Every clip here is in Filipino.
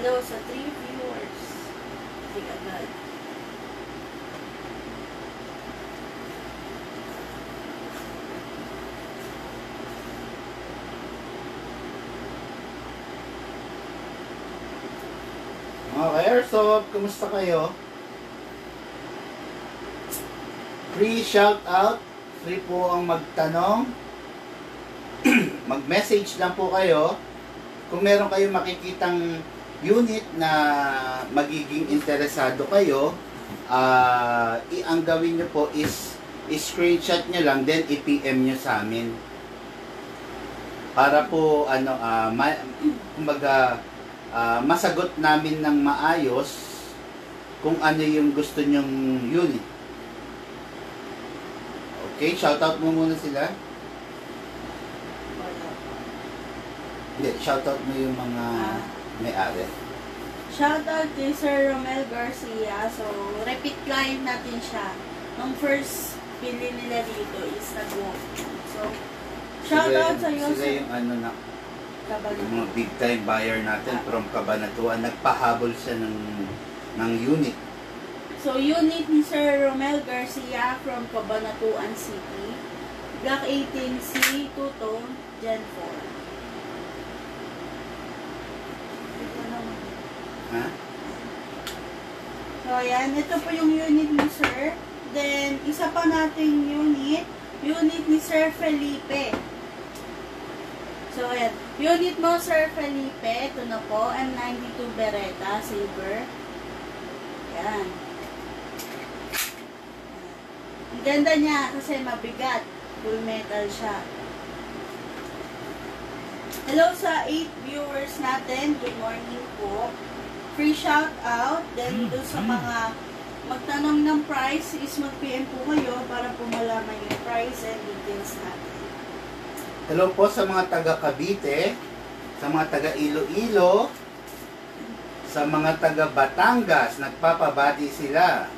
Hello sa 3 viewers. Sige agad. Okay, Airsoft, kumusta kayo? Free shout out, free po ang magtanong. Mag-message lang po kayo. Kung meron kayong makikitang unit na magiging interesado kayo, ang gawin nyo po is screenshot nyo lang, then i-PM nyo sa amin. Para po, kumbaga, masagot namin ng maayos kung ano yung gusto nyong unit. Okay, shoutout mo muna sila. Hindi, shoutout mo yung mga may-ari. Shoutout kay Sir Romel Garcia. So, repeat client natin siya. Nung first pili nila dito is nag-walk. So, shoutout sa iyo. Sila yung yung mga big time buyer natin from Cabanatuan. Nagpahabol siya ng unit. So, unit ni Sir Romel Garcia from Cabanatuan City. Block 18C, 2-tone, Gen 4. Ha? So, ayan. Ito po yung unit ni Sir. Then, isa pa nating unit ni Sir Felipe. So, ayan. Unit mo, Sir Felipe. Ito na po. M92 Beretta, silver. Ayan. Ang ganda niya kasi mabigat. Full metal siya. Hello sa 8 viewers natin. Good morning po. Free shout out. Then, doon sa mga magtanong ng price is mag-PM po kayo para po malaman yung price and details natin. Hello po sa mga taga Cavite, sa mga taga Iloilo, sa mga taga Batangas, nagpapabati sila.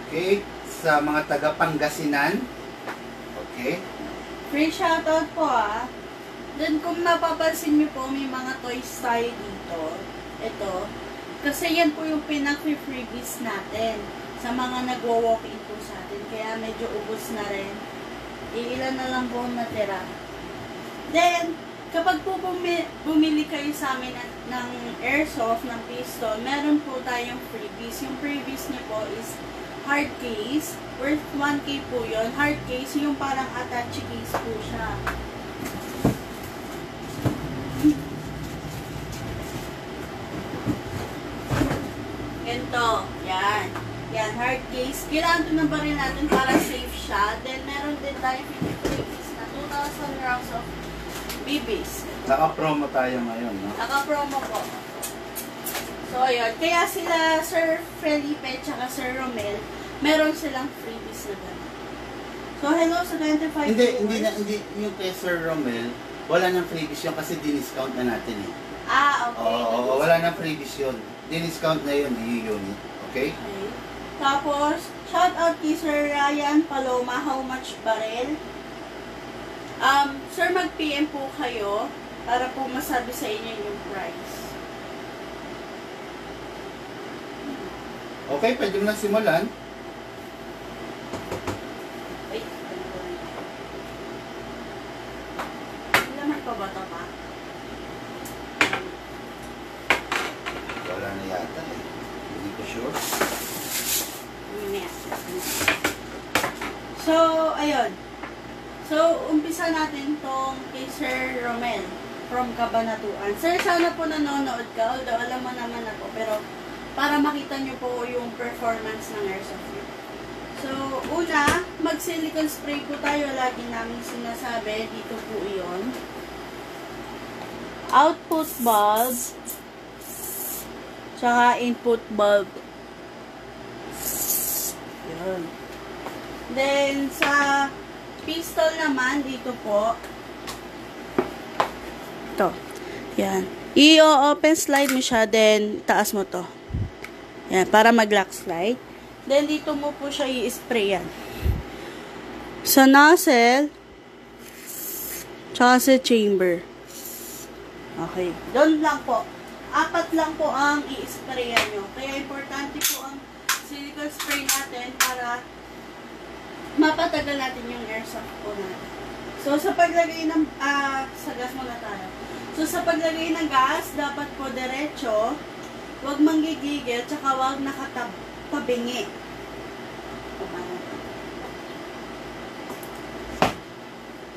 Okay, sa mga taga Pangasinan. Okay. Free shoutout po Then kung napapansin niyo po, may mga toys tayo dito. Ito. Kasi yan po yung pinaka-freebies natin sa mga nagwo-walk-in po sa atin. Kaya medyo ubos na rin. Ilan na lang po natira. Then, kapag po bumili kayo sa amin ng airsoft, ng pistol, meron po tayong freebies. Yung freebies niyo po is hard case. Worth 1K po yun. Hard case, yung parang attache case po siya. Ganito. Yan. Yan, hard case. Kailangan ito na rin natin para safe siya. Then, meron din tayo 53 case na 2,000 rounds of BBs. Naka-promo tayo ngayon, no? Naka-promo po. So, ayun. Kaya sila, Sir Felipe tsaka Sir Romel, meron silang freebies na gano'n. So, hello sa 25 viewers. Hindi yung kay Sir Romel, wala nang freebies yun kasi diniscount na natin eh. Okay. Oo, wala nang freebies yun. Diniscount na yun, yung unit. Okay? Okay. Tapos, shout out kay Sir Ryan Paloma, how much barrel? Sir, mag-PM po kayo para po masabi sa inyo yung price. Okay, pwede mo na simulan. Wait, laman pa ba ito pa? Wala na yata eh. Hindi ko sure. So, ayun. So, umpisa natin tong kay Sir Romel from Cabanatuan. Sir, sana po nanonood ka. Although, alam mo naman ako. Pero, para makita nyo po yung performance ng airsoft nyo. So, una, mag-silicone spray po tayo. Lagi namin sinasabi. Dito po yun. Output bulb. Tsaka input bulb. Yun. Then, sa pistol naman, dito po. Ito. Yan. I-open slide mo siya, then taas mo to. Yan, para mag-lock slide. Then, dito mo po siya i-spray yan. Sa nozzle, tsaka sa chamber. Okay. Doon lang po. 4 lang po ang i-sprayan nyo. Kaya importante po ang silicone spray natin para mapatagal natin yung airsoft po natin. So, sa paglagay ng, sa gas muna tayo. So, sa paglagay ng gas, dapat po diretso, huwag manggigigil, tsaka huwag nakatabingi.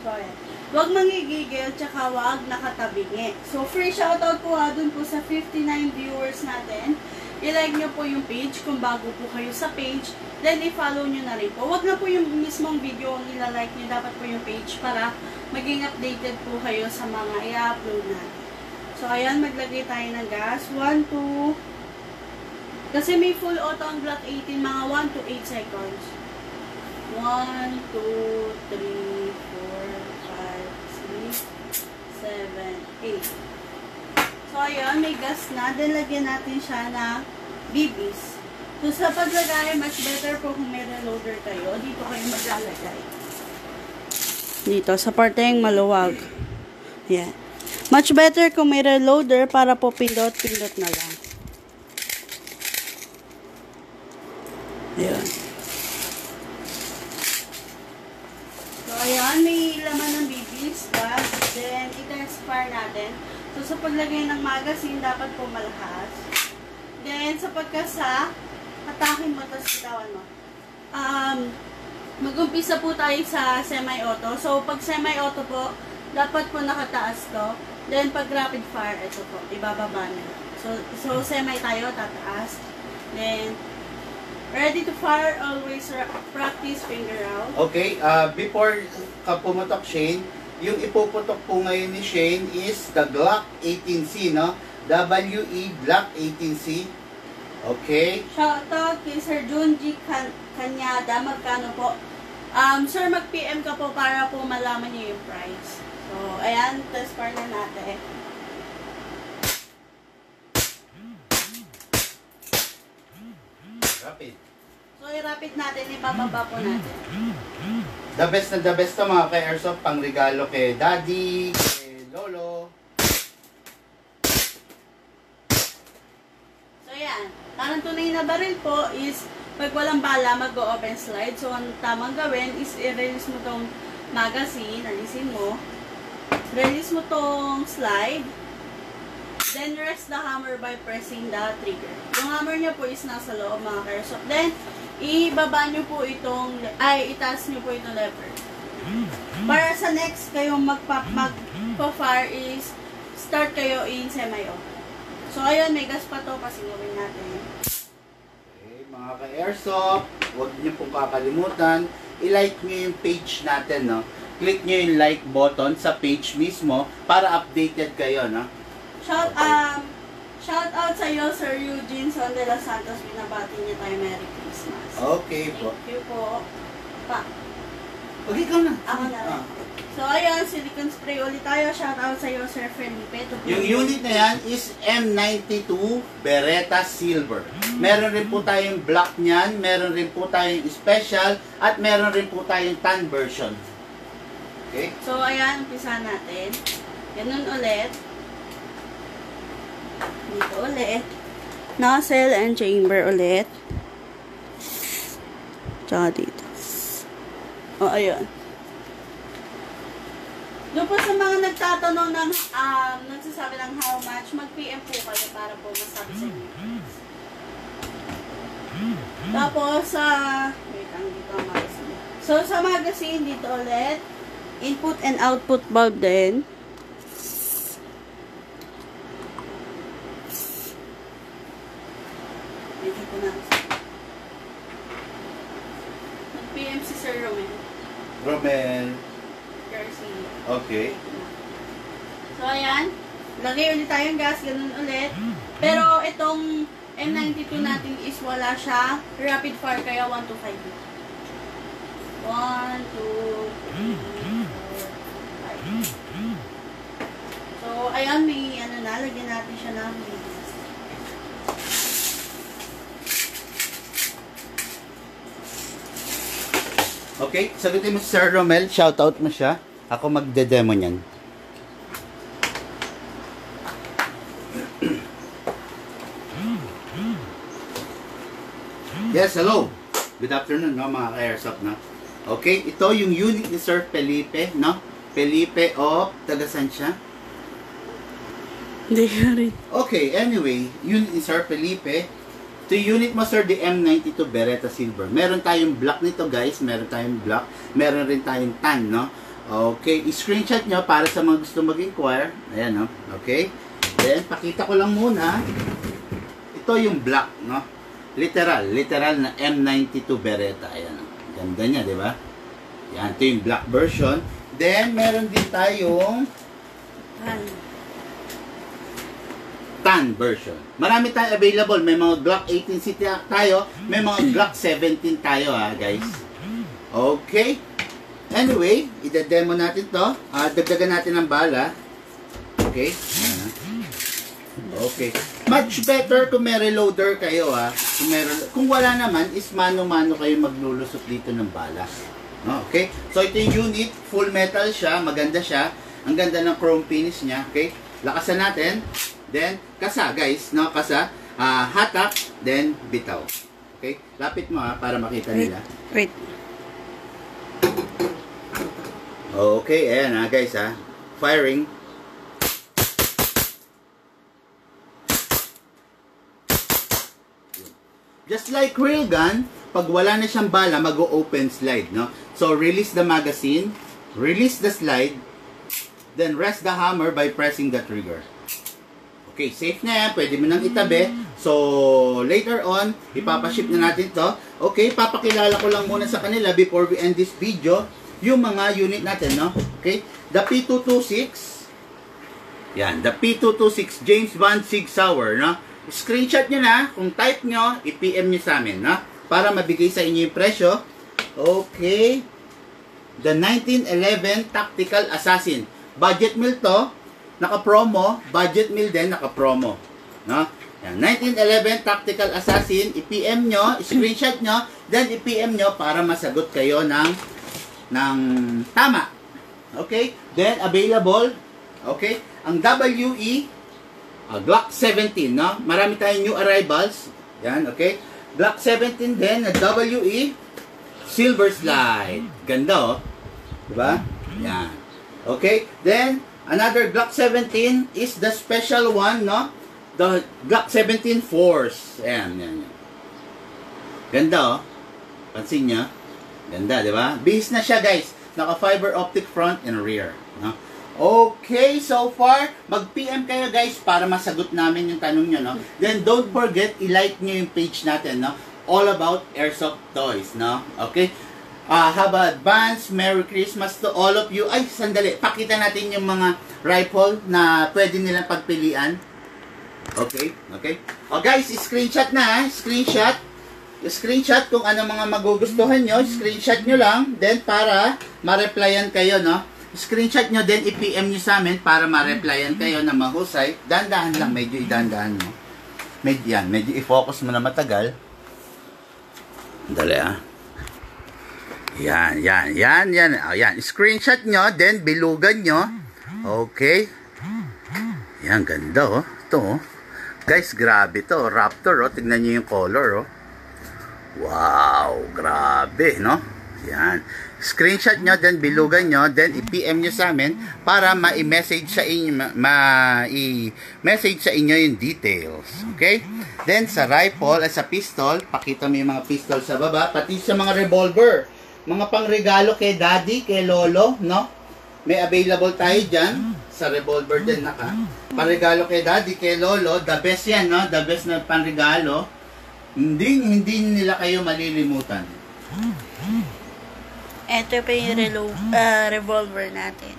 So, ayan. Huwag manggigigil, tsaka huwag nakatabingi. So, free shoutout po dun po sa 59 viewers natin. I-like nyo po yung page kung bago po kayo sa page. Then, i-follow nyo na rin po. Huwag na po yung mismong video ang ilalike nyo. Dapat po yung page para maging updated po kayo sa mga i-upload natin. So, ayan, maglagay tayo ng gas. 1, 2. Kasi may full auto ang Glock 18, mga 1 to 8 seconds. 1, 2, 3, 4, 5, 6, 7, 8. So, ayun, may gas na. Then, lagyan natin siya na BBs. So, sa paglagay, much better po kung may reloader kayo. Dito kayo maglalagay. Dito, sa parteng maluwag. Yan. Much better kung may reloader para po pindot-pindot na lang. Ayan. So, ayan, may laman ng BBs. Gas. Then, i-test fire natin. So, sa paglagay ng magazine, dapat po malakas. Then, sa pagkasa, atakin mo, tapos bitawan mo. Mag-umpisa po tayo sa semi-auto. So, pag semi-auto po, dapat po nakataas to. Then, pag rapid fire, ito po, ibababa na. So semi tayo, tataas. Then, ready to fire, always practice finger out. Okay, before ka pumutok, Shane, yung ipuputok po ngayon ni Shane is the Glock 18C, no? WE Glock 18C. Okay. Shoutout kay Sir Junji Kanyada. Magkano po? Sir, mag-PM ka po para po malaman niyo yung price. So, ayan, test fire na natin. Rapid. So, i-rapid natin, ibababa po natin. The best na the best to mga ka-airsoft, pang regalo kay Daddy, kay Lolo. So, yan. Parang tunay na baril po is, pag walang bala, mag-open slide. So, ang tamang gawin is, i-release mo tong magazine, alisin mo. Release mo tong slide. Then, rest the hammer by pressing the trigger. Yung hammer niya po is nasa loob, mga ka-airsoft. Then, ibaba nyo po itong, itaas nyo po itong lever. Para sa next kayong magpa-fire is, start kayo in semi-auto. So, ayun, may gas pa to, pasingawin natin. Okay, mga ka-airsoft, huwag niyo pong kakalimutan, i-like niyo yung page natin, no? Click niyo yung like button sa page mismo para updated kayo, no? Shout out sa iyo, Sir Eugene Son de los Santos. Binabati niya tayo Merry Christmas. Okay po. Thank you po. Pa. Okay, ikaw na. Ako na rin. So, ayun, silicone spray ulit tayo. Shout out sa iyo, Sir Felipe. Yung unit na yan is M92 Beretta Silver. Meron rin po tayong black niyan, meron rin po tayong special, at meron rin po tayong tan version. Okay? So, ayan, umpisa natin. Ganun ulit. Dito ulit. Nozzle and chamber ulit. Tsaka dito. O, ayun. Doon po sa mga nagtatanong ng, nagsasabi ng how much, mag-PM po kayo para po masabi sa inyo. Tapos, wait lang, dito ang magazine. So, sa magazine, dito ulit, input and output bulb din. Medyo ko na. Mag-PM si Sir Romel. Romel. Garcia. Okay. So, ayan. Lagay ulit tayong gas, ganun ulit. Pero, itong M92 natin is wala siya. Rapid fire, kaya 1 to 5. 1, 2, 3, 4, 5. So, ayan, may ano na, lagyan natin siya ng bilis. Okay, sagutin mo si Sir Romel, shoutout mo siya. Ako magde-demo niyan. Yes, hello. Good afternoon, no, mga ka-airsoft, no? Okay, ito yung unit ni Sir Felipe, no? Felipe of, tagasan siya? Hindi ka rin. Okay, anyway, unit ni Sir Felipe. Ito yung unit mo, sir, the M92 Beretta Silver. Meron tayong black nito, guys. Meron tayong black. Meron rin tayong tan, no? Okay, i-screenshot nyo para sa mga gusto mag-inquire. Ayan, no? Okay. Then, pakita ko lang muna. Ito yung black, no? Literal na M92 Beretta. Ayan, no? Ganda niya, di ba? Yan, ito yung black version. Then, meron din tayong tan version. Marami tayong available. May mga Glock 18C tayo. May mga Glock 17 tayo, ha, guys. Okay. Anyway, ida-demo natin to. Dagdagan natin ng bala. Okay. Okay. Much better kung may reloader kayo, ha. Kung wala naman, is mano-mano kayo maglulusot dito ng bala. No? Okay. So, ito yung unit. Full metal siya. Maganda siya. Ang ganda ng chrome finish niya. Okay. Lakasan natin. Then, kasa, guys. No? Kasa. Hatak. Then, bitaw. Okay. Lapit mo, ha, para makita nila. Wait. Okay. Ayan, ha, guys, ha. Firing. Just like real gun, pag wala na siyang bala, mag-open slide, no? So, release the magazine, release the slide, then rest the hammer by pressing the trigger. Okay, safe na yan. Pwede mo nang itabi. So, later on, ipapaship na natin to. Okay, papakilala ko lang muna sa kanila before we end this video, yung mga unit natin, no? Okay, the P226, yan, the P226 James Bond Sig Sauer, no? Screenshot nyo na, kung type nyo, i-PM nyo sa amin, no? Para mabigay sa inyo yung presyo. Okay. The 1911 Tactical Assassin. Budget meal to, naka-promo. Budget meal din, naka-promo. No? Yan. 1911 Tactical Assassin. I-PM nyo, screenshot nyo, then i-PM nyo para masagot kayo ng tama. Okay? Then, available. Okay? Ang WE, Glock 17, no? Marami tayong new arrivals. Yan, okay? Glock 17 din, na WE Silver Slide. Ganda, oh. Diba? Yan. Okay? Then, another Glock 17 is the special one, no? The Glock 17 Force. Ayan, yan, yan. Ganda, oh. Pansin nyo? Ganda, diba? Bihis na siya, guys. Naka-fiber optic front and rear, no? Okay, so far, mag-PM kayo, guys, para masagot namin yung tanong nyo, no? Then, don't forget, i-like nyo yung page natin, no? All about airsoft toys, no? Okay? Have a advance Merry Christmas to all of you. Ay, sandali. Pakita natin yung mga rifle na pwede nilang pagpilian. Okay? Okay? O, guys, screenshot na, ha? Screenshot. Screenshot kung ano mga magugustuhan nyo. Screenshot nyo lang. Then, para ma-replyan kayo, no? Screenshot nyo din, i-PM nyo sa amin para ma-replyan kayo na mahusay. Dandahan lang, medyo idandahan mo. Medyo i-focus mo na matagal. Dali, ah. Yan. Screenshot nyo, then bilugan nyo. Okay. Yan, ganda, oh. Ito, oh. Guys, grabe to. Raptor, oh. Tignan nyo yung color, oh. Wow, grabe, no? Yan. Screenshot nyo, then bilugan nyo, then i-PM nyo sa amin para ma-message sa inyo, ma-message sa inyo yung details. Okay? Then, sa rifle at sa pistol, pakita mo yung mga pistol sa baba, pati sa mga revolver. Mga pangregalo kay daddy, kay lolo, no? May available tayo dyan. Sa revolver din naka. Pangregalo kay daddy, kay lolo, the best yan, no? The best na pangregalo. Hindi nila kayo malilimutan. Ito pa yung revolver natin.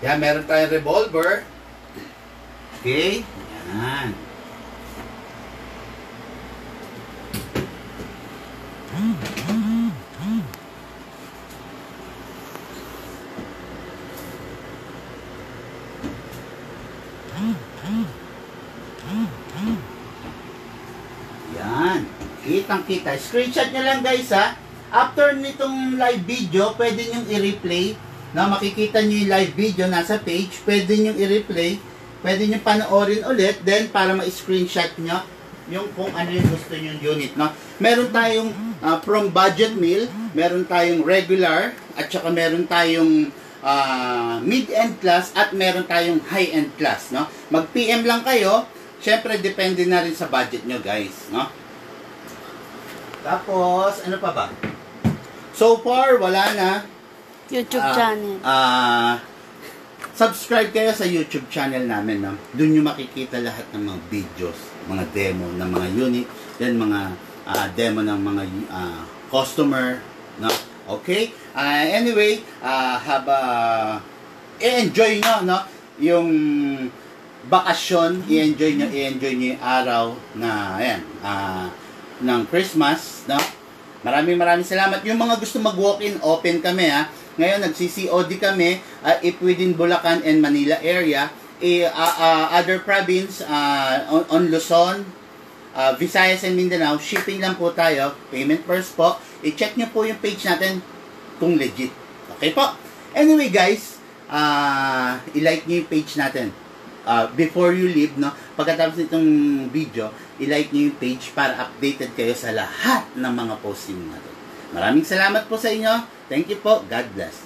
Yan, meron tayong revolver. Okay? Yan. Yan. Kitang-kita. Screenshot nyo lang, guys, ha. After nitong live video, pwede nyo i-replay. Na makikita nyo yung live video nasa page. Pwede nyo i-replay. Pwede nyo panoorin ulit. Then, para ma-screenshot nyo. yung kung ano yung gusto yung unit, no? Meron tayong from budget meal, meron tayong regular, at saka meron tayong mid-end class, at meron tayong high-end class, no? Mag-PM lang kayo. Syempre, depende na rin sa budget nyo, guys, no? Tapos, ano pa ba? So far, wala na. YouTube channel. Subscribe kayo sa YouTube channel namin, no? Doon nyo makikita lahat ng mga videos, mga demo ng mga unit, then mga demo ng mga customer, no? Okay? Anyway, i-enjoy nyo, no? Yung bakasyon, i-enjoy nyo yung araw na, ayan, ng Christmas, no? Maraming salamat. Yung mga gusto mag-walk-in, open kami, ha? Ngayon, nagsi-COD kami, if within Bulacan and Manila area, other province, on Luzon, Visayas and Mindanao, shipping lang po tayo, payment first po. I-check nyo po yung page natin kung legit. Okay po? Anyway guys, i-like nyo yung page natin. Before you leave, no, pagkatapos nitong video, i-like nyo yung page para updated kayo sa lahat ng mga posting natin. Maraming salamat po sa inyo. Thank you po. God bless.